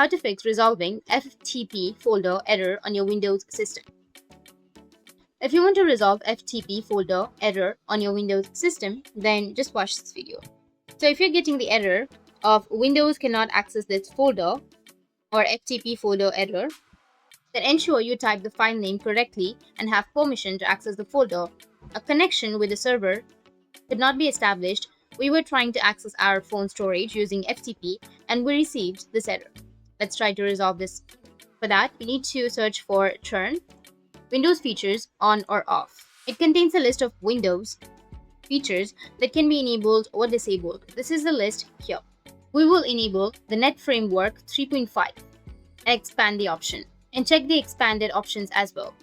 How to fix resolving FTP folder error on your Windows system. If you want to resolve FTP folder error on your Windows system, then just watch this video. So if you're getting the error of Windows cannot access this folder or FTP folder error, then ensure you type the file name correctly and have permission to access the folder. A connection with the server could not be established. We were trying to access our phone storage using FTP and we received this error. Let's try to resolve this. For that, we need to search for turn Windows features on or off. It contains a list of Windows features that can be enabled or disabled. This is the list here. We will enable the Net Framework 3.5 and expand the option and check the expanded options as well.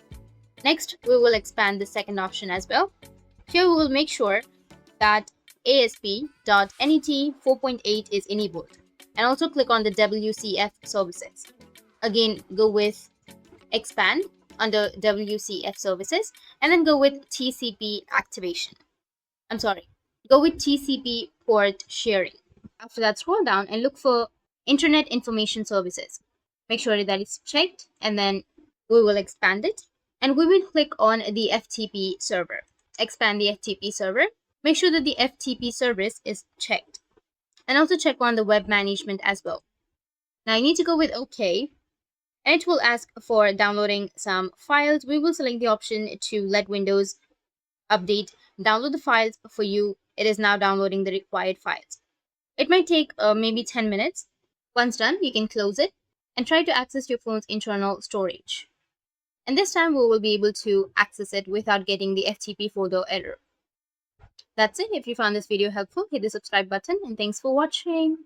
Next, we will expand the second option as well. Here we will make sure that ASP.NET 4.8 is enabled and also click on the WCF services. Again, go with expand under WCF services and then go with TCP activation. Go with TCP port sharing. After that, scroll down and look for Internet Information Services. Make sure that it's checked and then we will expand it and we will click on the FTP server. Expand the FTP server. Make sure that the FTP service is checked and also check on the web management as well. Now you need to go with OK and it will ask for downloading some files. We will select the option to let Windows Update download the files for you. It is now downloading the required files. It might take maybe 10 minutes. Once done, you can close it and try to access your phone's internal storage. And this time we will be able to access it without getting the FTP folder error. That's it. If you found this video helpful, hit the subscribe button and thanks for watching.